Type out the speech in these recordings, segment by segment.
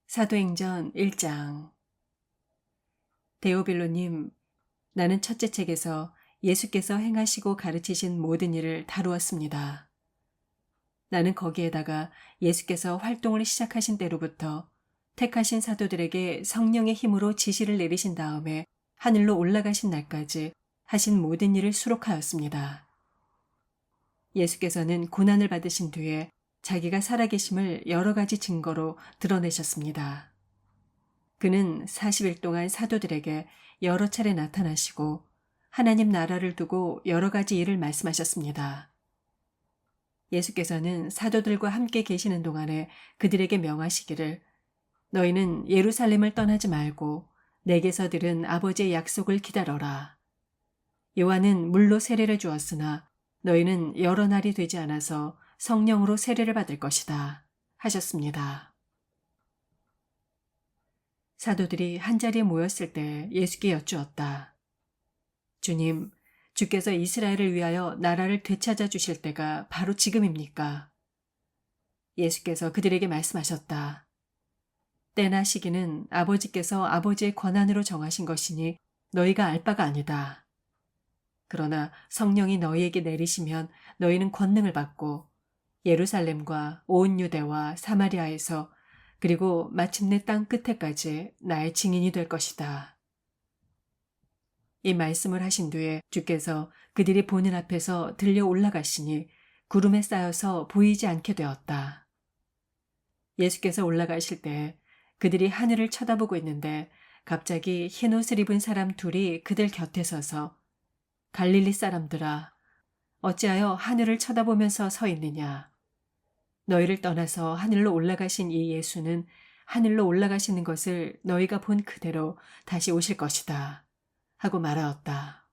사도행전 1장. 데오빌로님, 나는 첫째 책에서 예수께서 행하시고 가르치신 모든 일을 다루었습니다. 나는 거기에다가 예수께서 활동을 시작하신 때로부터 택하신 사도들에게 성령의 힘으로 지시를 내리신 다음에 하늘로 올라가신 날까지 하신 모든 일을 수록하였습니다. 예수께서는 고난을 받으신 뒤에 자기가 살아계심을 여러 가지 증거로 드러내셨습니다. 그는 40일 동안 사도들에게 여러 차례 나타나시고 하나님 나라를 두고 여러 가지 일을 말씀하셨습니다. 예수께서는 사도들과 함께 계시는 동안에 그들에게 명하시기를 너희는 예루살렘을 떠나지 말고 내게서 들은 아버지의 약속을 기다려라. 요한은 물로 세례를 주었으나 너희는 여러 날이 되지 않아서 성령으로 세례를 받을 것이다 하셨습니다. 사도들이 한자리에 모였을 때 예수께 여쭈었다. 주님, 주께서 이스라엘을 위하여 나라를 되찾아 주실 때가 바로 지금입니까? 예수께서 그들에게 말씀하셨다. 때나 시기는 아버지께서 아버지의 권한으로 정하신 것이니 너희가 알 바가 아니다. 그러나 성령이 너희에게 내리시면 너희는 권능을 받고 예루살렘과 온 유대와 사마리아에서 그리고 마침내 땅 끝에까지 나의 증인이 될 것이다. 이 말씀을 하신 뒤에 주께서 그들이 보는 앞에서 들려 올라가시니 구름에 쌓여서 보이지 않게 되었다. 예수께서 올라가실 때 그들이 하늘을 쳐다보고 있는데 갑자기 흰 옷을 입은 사람 둘이 그들 곁에 서서 갈릴리 사람들아, 어찌하여 하늘을 쳐다보면서 서 있느냐? 너희를 떠나서 하늘로 올라가신 이 예수는 하늘로 올라가시는 것을 너희가 본 그대로 다시 오실 것이다. 하고 말하였다.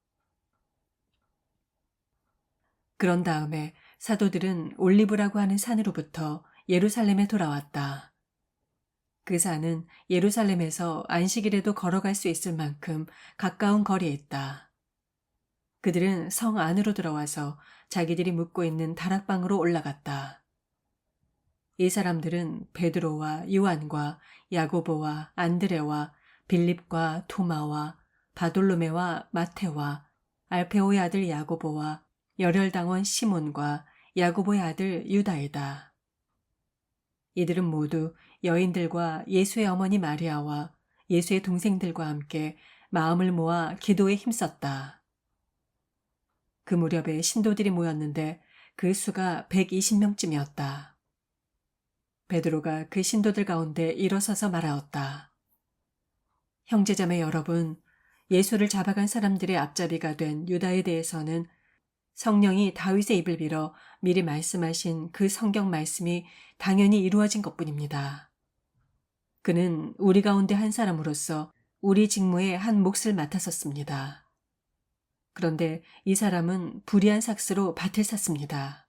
그런 다음에 사도들은 올리브라고 하는 산으로부터 예루살렘에 돌아왔다. 그 산은 예루살렘에서 안식일에도 걸어갈 수 있을 만큼 가까운 거리에 있다. 그들은 성 안으로 들어와서 자기들이 묵고 있는 다락방으로 올라갔다. 이 사람들은 베드로와 요한과 야고보와 안드레와 빌립과 토마와 바돌로메와 마테와 알페오의 아들 야고보와 열혈당원 시몬과 야고보의 아들 유다이다. 이들은 모두 여인들과 예수의 어머니 마리아와 예수의 동생들과 함께 마음을 모아 기도에 힘썼다. 그 무렵에 신도들이 모였는데 그 수가 120명쯤이었다. 베드로가 그 신도들 가운데 일어서서 말하였다. 형제자매 여러분, 예수를 잡아간 사람들의 앞잡이가 된 유다에 대해서는 성령이 다윗의 입을 빌어 미리 말씀하신 그 성경 말씀이 당연히 이루어진 것뿐입니다. 그는 우리 가운데 한 사람으로서 우리 직무에 한 몫을 맡았었습니다. 그런데 이 사람은 불의한 삭스로 밭을 샀습니다.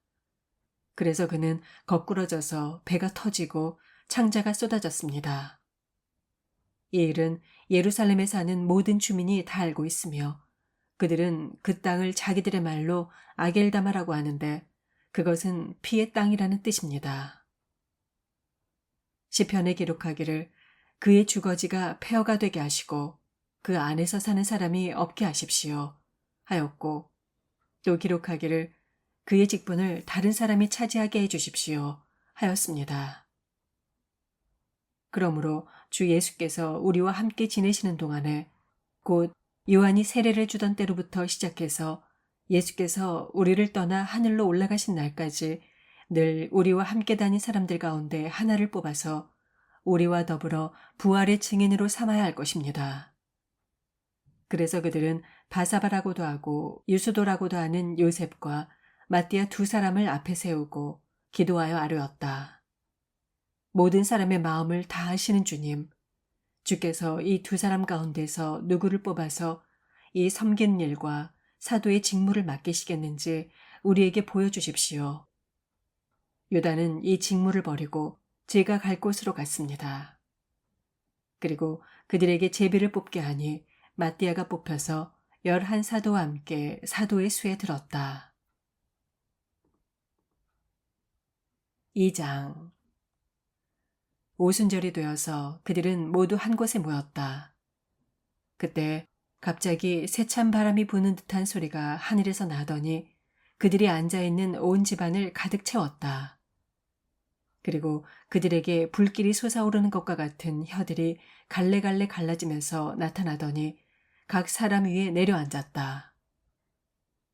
그래서 그는 거꾸러져서 배가 터지고 창자가 쏟아졌습니다. 이 일은 예루살렘에 사는 모든 주민이 다 알고 있으며 그들은 그 땅을 자기들의 말로 아겔다마라고 하는데 그것은 피의 땅이라는 뜻입니다. 시편에 기록하기를 그의 주거지가 폐허가 되게 하시고 그 안에서 사는 사람이 없게 하십시오 하였고 또 기록하기를 그의 직분을 다른 사람이 차지하게 해주십시오 하였습니다. 그러므로 주 예수께서 우리와 함께 지내시는 동안에 곧 요한이 세례를 주던 때로부터 시작해서 예수께서 우리를 떠나 하늘로 올라가신 날까지 늘 우리와 함께 다닌 사람들 가운데 하나를 뽑아서 우리와 더불어 부활의 증인으로 삼아야 할 것입니다. 그래서 그들은 바사바라고도 하고 유수도라고도 하는 요셉과 마띠아 두 사람을 앞에 세우고 기도하여 아뢰었다. 모든 사람의 마음을 다 아시는 주님, 주께서 이 두 사람 가운데서 누구를 뽑아서 이 섬기는 일과 사도의 직무를 맡기시겠는지 우리에게 보여주십시오. 유다는 이 직무를 버리고 제가 갈 곳으로 갔습니다. 그리고 그들에게 제비를 뽑게 하니 마띠아가 뽑혀서 11사도와 함께 사도의 수에 들었다. 2장. 오순절이 되어서 그들은 모두 한 곳에 모였다. 그때 갑자기 세찬 바람이 부는 듯한 소리가 하늘에서 나더니 그들이 앉아있는 온 집안을 가득 채웠다. 그리고 그들에게 불길이 솟아오르는 것과 같은 혀들이 갈래갈래 갈라지면서 나타나더니 각 사람 위에 내려앉았다.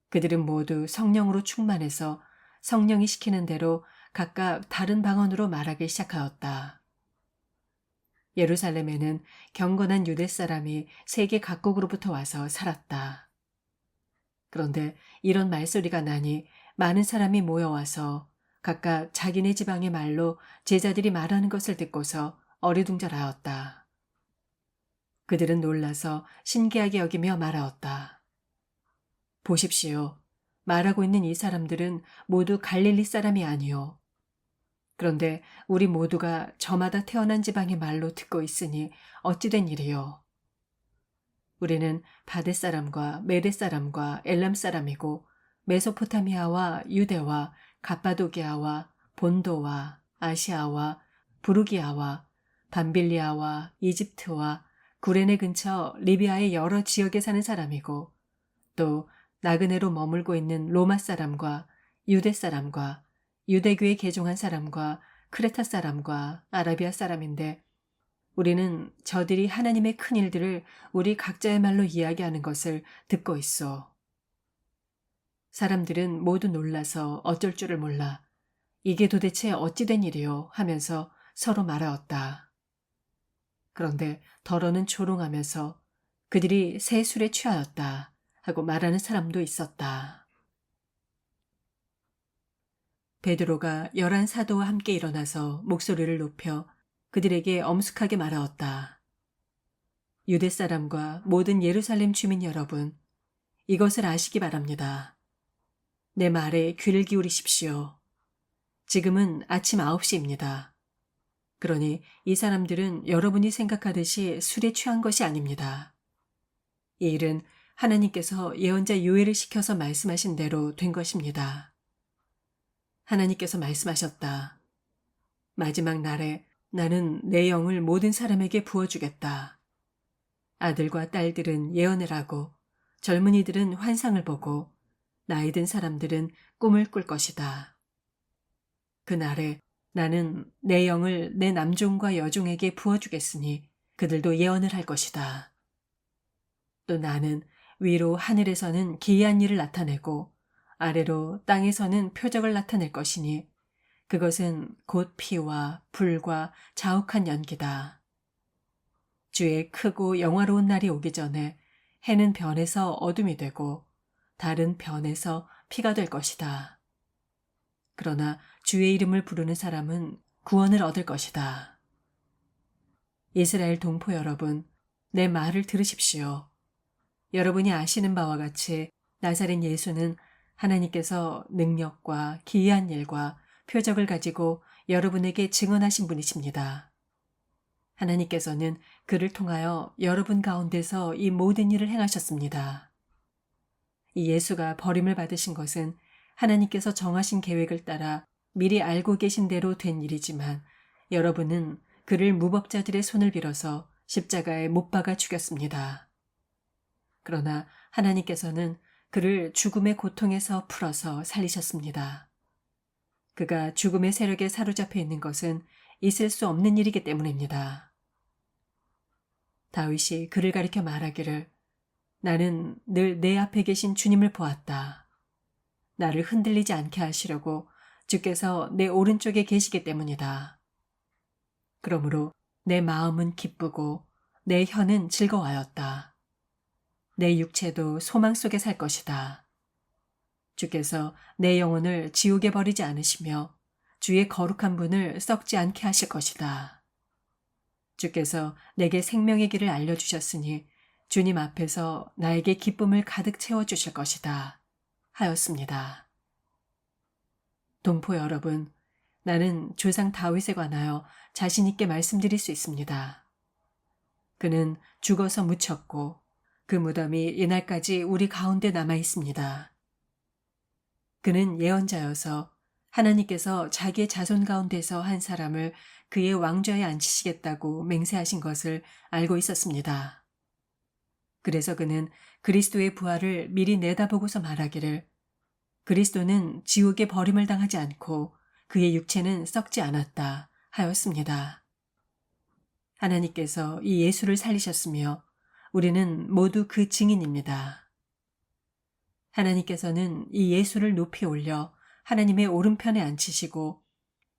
그들은 모두 성령으로 충만해서 성령이 시키는 대로 각각 다른 방언으로 말하기 시작하였다. 예루살렘에는 경건한 유대 사람이 세계 각국으로부터 와서 살았다. 그런데 이런 말소리가 나니 많은 사람이 모여와서 각각 자기네 지방의 말로 제자들이 말하는 것을 듣고서 어리둥절하였다. 그들은 놀라서 신기하게 여기며 말하였다. 보십시오. 말하고 있는 이 사람들은 모두 갈릴리 사람이 아니요. 그런데 우리 모두가 저마다 태어난 지방의 말로 듣고 있으니 어찌된 일이요. 우리는 바데 사람과 메데 사람과 엘람 사람이고 메소포타미아와 유대와 갑바도기아와 본도와 아시아와 부르기아와 밤빌리아와 이집트와 구레네 근처 리비아의 여러 지역에 사는 사람이고 또 나그네로 머물고 있는 로마 사람과 유대 사람과 유대교에 개종한 사람과 크레타 사람과 아라비아 사람인데 우리는 저들이 하나님의 큰 일들을 우리 각자의 말로 이야기하는 것을 듣고 있어. 사람들은 모두 놀라서 어쩔 줄을 몰라 이게 도대체 어찌된 일이요 하면서 서로 말하였다. 그런데 더러는 조롱하면서 그들이 새 술에 취하였다 하고 말하는 사람도 있었다. 베드로가 11 사도와 함께 일어나서 목소리를 높여 그들에게 엄숙하게 말하였다. 유대 사람과 모든 예루살렘 주민 여러분, 이것을 아시기 바랍니다. 내 말에 귀를 기울이십시오. 지금은 아침 9시입니다. 그러니 이 사람들은 여러분이 생각하듯이 술에 취한 것이 아닙니다. 이 일은 하나님께서 예언자 요엘을 시켜서 말씀하신 대로 된 것입니다. 하나님께서 말씀하셨다. 마지막 날에 나는 내 영을 모든 사람에게 부어주겠다. 아들과 딸들은 예언을 하고 젊은이들은 환상을 보고 나이 든 사람들은 꿈을 꿀 것이다. 그날에 나는 내 영을 내 남종과 여종에게 부어주겠으니 그들도 예언을 할 것이다. 또 나는 위로 하늘에서는 기이한 일을 나타내고 아래로 땅에서는 표적을 나타낼 것이니 그것은 곧 피와 불과 자욱한 연기다. 주의 크고 영화로운 날이 오기 전에 해는 변해서 어둠이 되고 달은 변해서 피가 될 것이다. 그러나 주의 이름을 부르는 사람은 구원을 얻을 것이다. 이스라엘 동포 여러분, 내 말을 들으십시오. 여러분이 아시는 바와 같이 나사렛 예수는 하나님께서 능력과 기이한 일과 표적을 가지고 여러분에게 증언하신 분이십니다. 하나님께서는 그를 통하여 여러분 가운데서 이 모든 일을 행하셨습니다. 이 예수가 버림을 받으신 것은 하나님께서 정하신 계획을 따라 미리 알고 계신 대로 된 일이지만 여러분은 그를 무법자들의 손을 빌어서 십자가에 못 박아 죽였습니다. 그러나 하나님께서는 그를 죽음의 고통에서 풀어서 살리셨습니다. 그가 죽음의 세력에 사로잡혀 있는 것은 있을 수 없는 일이기 때문입니다. 다윗이 그를 가리켜 말하기를 나는 늘 내 앞에 계신 주님을 보았다. 나를 흔들리지 않게 하시려고 주께서 내 오른쪽에 계시기 때문이다. 그러므로 내 마음은 기쁘고 내 혀는 즐거워하였다. 내 육체도 소망 속에 살 것이다. 주께서 내 영혼을 지옥에 버리지 않으시며 주의 거룩한 분을 썩지 않게 하실 것이다. 주께서 내게 생명의 길을 알려주셨으니 주님 앞에서 나에게 기쁨을 가득 채워주실 것이다. 하였습니다. 동포 여러분, 나는 조상 다윗에 관하여 자신 있게 말씀드릴 수 있습니다. 그는 죽어서 묻혔고 그 무덤이 이날까지 우리 가운데 남아 있습니다. 그는 예언자여서 하나님께서 자기의 자손 가운데서 한 사람을 그의 왕좌에 앉히시겠다고 맹세하신 것을 알고 있었습니다. 그래서 그는 그리스도의 부활을 미리 내다보고서 말하기를 그리스도는 지옥에 버림을 당하지 않고 그의 육체는 썩지 않았다 하였습니다. 하나님께서 이 예수를 살리셨으며 우리는 모두 그 증인입니다. 하나님께서는 이 예수를 높이 올려 하나님의 오른편에 앉히시고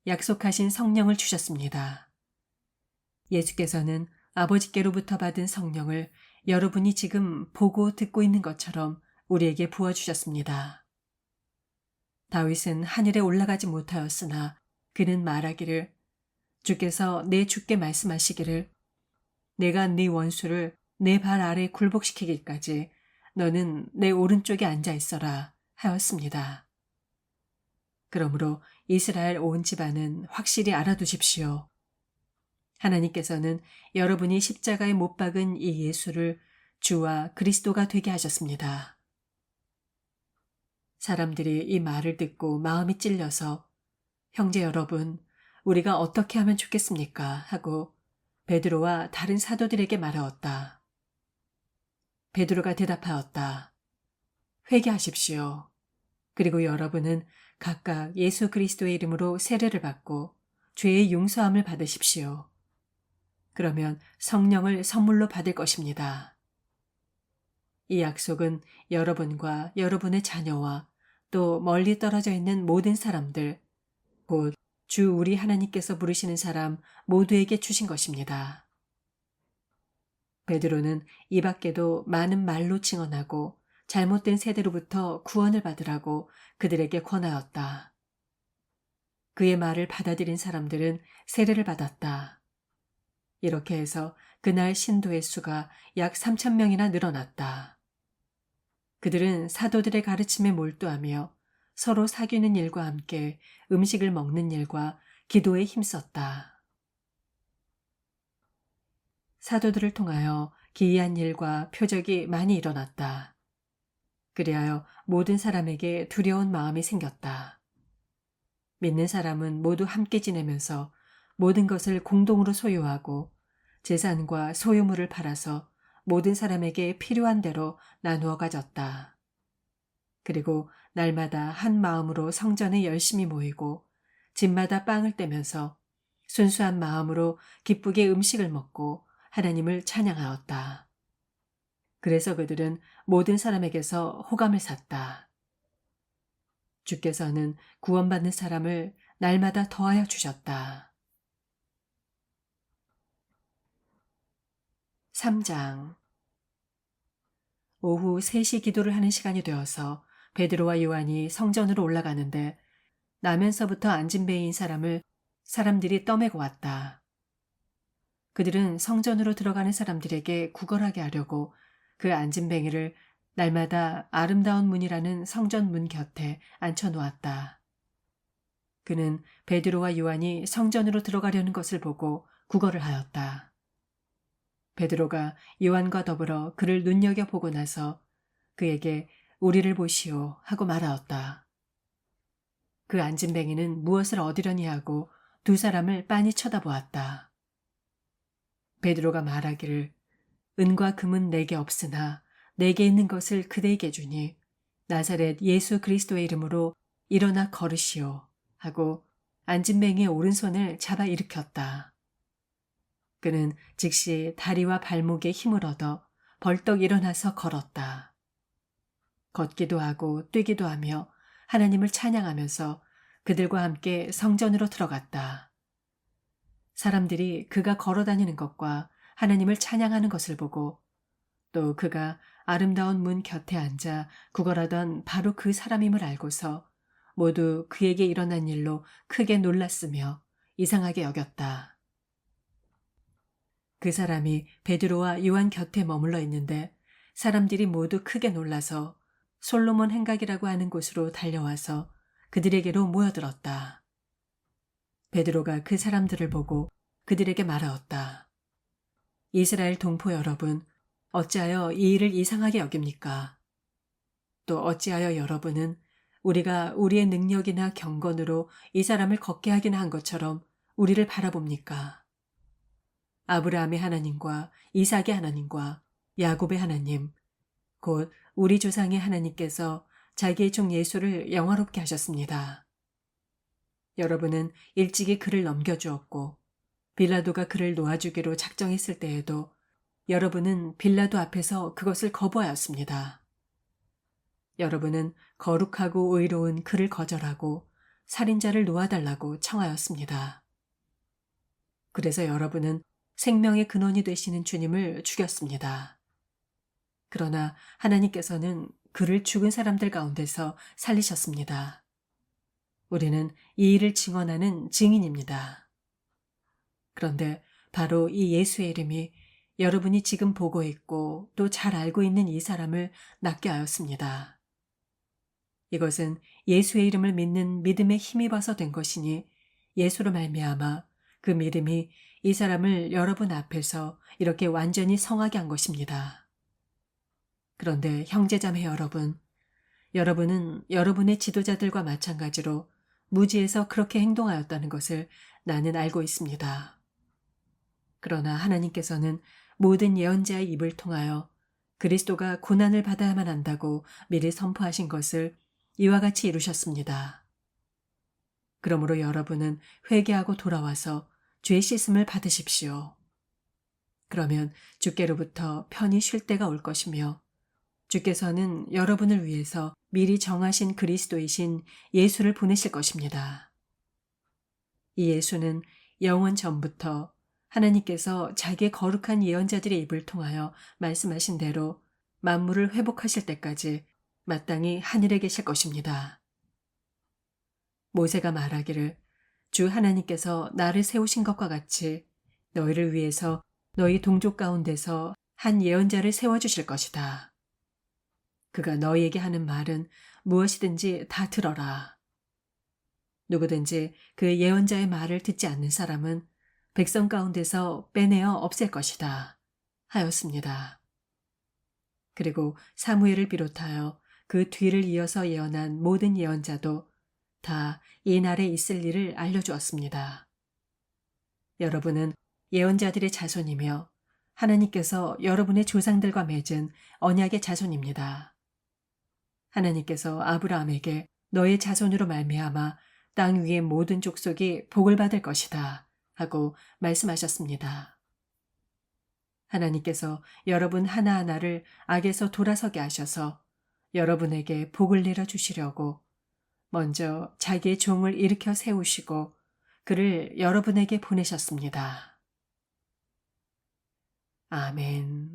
약속하신 성령을 주셨습니다. 예수께서는 아버지께로부터 받은 성령을 여러분이 지금 보고 듣고 있는 것처럼 우리에게 부어주셨습니다. 다윗은 하늘에 올라가지 못하였으나 그는 말하기를 주께서 내 주께 말씀하시기를 내가 네 원수를 내 발 아래 굴복시키기까지 너는 내 오른쪽에 앉아 있어라 하였습니다. 그러므로 이스라엘 온 집안은 확실히 알아두십시오. 하나님께서는 여러분이 십자가에 못 박은 이 예수를 주와 그리스도가 되게 하셨습니다. 사람들이 이 말을 듣고 마음이 찔려서 형제 여러분, 우리가 어떻게 하면 좋겠습니까? 하고 베드로와 다른 사도들에게 말하였다. 베드로가 대답하였다. 회개하십시오. 그리고 여러분은 각각 예수 그리스도의 이름으로 세례를 받고 죄의 용서함을 받으십시오. 그러면 성령을 선물로 받을 것입니다. 이 약속은 여러분과 여러분의 자녀와 또 멀리 떨어져 있는 모든 사람들, 곧 주 우리 하나님께서 부르시는 사람 모두에게 주신 것입니다. 베드로는 이 밖에도 많은 말로 증언하고 잘못된 세대로부터 구원을 받으라고 그들에게 권하였다. 그의 말을 받아들인 사람들은 세례를 받았다. 이렇게 해서 그날 신도의 수가 약 3,000명이나 늘어났다. 그들은 사도들의 가르침에 몰두하며 서로 사귀는 일과 함께 음식을 먹는 일과 기도에 힘썼다. 사도들을 통하여 기이한 일과 표적이 많이 일어났다. 그리하여 모든 사람에게 두려운 마음이 생겼다. 믿는 사람은 모두 함께 지내면서 모든 것을 공동으로 소유하고 재산과 소유물을 팔아서 모든 사람에게 필요한 대로 나누어 가졌다. 그리고 날마다 한 마음으로 성전에 열심히 모이고 집마다 빵을 떼면서 순수한 마음으로 기쁘게 음식을 먹고 하나님을 찬양하였다. 그래서 그들은 모든 사람에게서 호감을 샀다. 주께서는 구원받는 사람을 날마다 더하여 주셨다. 3장 오후 3시 기도를 하는 시간이 되어서 베드로와 요한이 성전으로 올라가는데 나면서부터 앉은 배인 사람을 사람들이 떠매고 왔다. 그들은 성전으로 들어가는 사람들에게 구걸하게 하려고 그 앉은뱅이를 날마다 아름다운 문이라는 성전 문 곁에 앉혀놓았다. 그는 베드로와 요한이 성전으로 들어가려는 것을 보고 구걸을 하였다. 베드로가 요한과 더불어 그를 눈여겨보고 나서 그에게 우리를 보시오 하고 말하였다. 그 앉은뱅이는 무엇을 얻으려니 하고 두 사람을 빤히 쳐다보았다. 베드로가 말하기를 은과 금은 내게 없으나 내게 있는 것을 그대에게 주니 나사렛 예수 그리스도의 이름으로 일어나 걸으시오 하고 앉은뱅이의 오른손을 잡아 일으켰다. 그는 즉시 다리와 발목에 힘을 얻어 벌떡 일어나서 걸었다. 걷기도 하고 뛰기도 하며 하나님을 찬양하면서 그들과 함께 성전으로 들어갔다. 사람들이 그가 걸어다니는 것과 하나님을 찬양하는 것을 보고 또 그가 아름다운 문 곁에 앉아 구걸하던 바로 그 사람임을 알고서 모두 그에게 일어난 일로 크게 놀랐으며 이상하게 여겼다. 그 사람이 베드로와 요한 곁에 머물러 있는데 사람들이 모두 크게 놀라서 솔로몬 행각이라고 하는 곳으로 달려와서 그들에게로 모여들었다. 베드로가 그 사람들을 보고 그들에게 말하였다. 이스라엘 동포 여러분, 어찌하여 이 일을 이상하게 여깁니까? 또 어찌하여 여러분은 우리가 우리의 능력이나 경건으로 이 사람을 걷게 하긴 한 것처럼 우리를 바라봅니까? 아브라함의 하나님과 이삭의 하나님과 야곱의 하나님, 곧 우리 조상의 하나님께서 자기의 종 예수를 영화롭게 하셨습니다. 여러분은 일찍이 그를 넘겨주었고 빌라도가 그를 놓아주기로 작정했을 때에도 여러분은 빌라도 앞에서 그것을 거부하였습니다. 여러분은 거룩하고 의로운 그를 거절하고 살인자를 놓아달라고 청하였습니다. 그래서 여러분은 생명의 근원이 되시는 주님을 죽였습니다. 그러나 하나님께서는 그를 죽은 사람들 가운데서 살리셨습니다. 우리는 이 일을 증언하는 증인입니다. 그런데 바로 이 예수의 이름이 여러분이 지금 보고 있고 또 잘 알고 있는 이 사람을 낫게 하였습니다. 이것은 예수의 이름을 믿는 믿음에 힘입어서 된 것이니 예수로 말미암아 그 믿음이 이 사람을 여러분 앞에서 이렇게 완전히 성하게 한 것입니다. 그런데 형제자매 여러분, 여러분은 여러분의 지도자들과 마찬가지로 무지에서 그렇게 행동하였다는 것을 나는 알고 있습니다. 그러나 하나님께서는 모든 예언자의 입을 통하여 그리스도가 고난을 받아야만 한다고 미리 선포하신 것을 이와 같이 이루셨습니다. 그러므로 여러분은 회개하고 돌아와서 죄 씻음을 받으십시오. 그러면 주께로부터 편히 쉴 때가 올 것이며 주께서는 여러분을 위해서 미리 정하신 그리스도이신 예수를 보내실 것입니다. 이 예수는 영원 전부터 하나님께서 자기의 거룩한 예언자들의 입을 통하여 말씀하신 대로 만물을 회복하실 때까지 마땅히 하늘에 계실 것입니다. 모세가 말하기를 주 하나님께서 나를 세우신 것과 같이 너희를 위해서 너희 동족 가운데서 한 예언자를 세워주실 것이다. 그가 너희에게 하는 말은 무엇이든지 다 들어라. 누구든지 그 예언자의 말을 듣지 않는 사람은 백성 가운데서 빼내어 없앨 것이다. 하였습니다. 그리고 사무엘을 비롯하여 그 뒤를 이어서 예언한 모든 예언자도 다 이 날에 있을 일을 알려주었습니다. 여러분은 예언자들의 자손이며 하나님께서 여러분의 조상들과 맺은 언약의 자손입니다. 하나님께서 아브라함에게 너의 자손으로 말미암아 땅 위의 모든 족속이 복을 받을 것이다 하고 말씀하셨습니다. 하나님께서 여러분 하나하나를 악에서 돌아서게 하셔서 여러분에게 복을 내려주시려고 먼저 자기의 종을 일으켜 세우시고 그를 여러분에게 보내셨습니다. 아멘.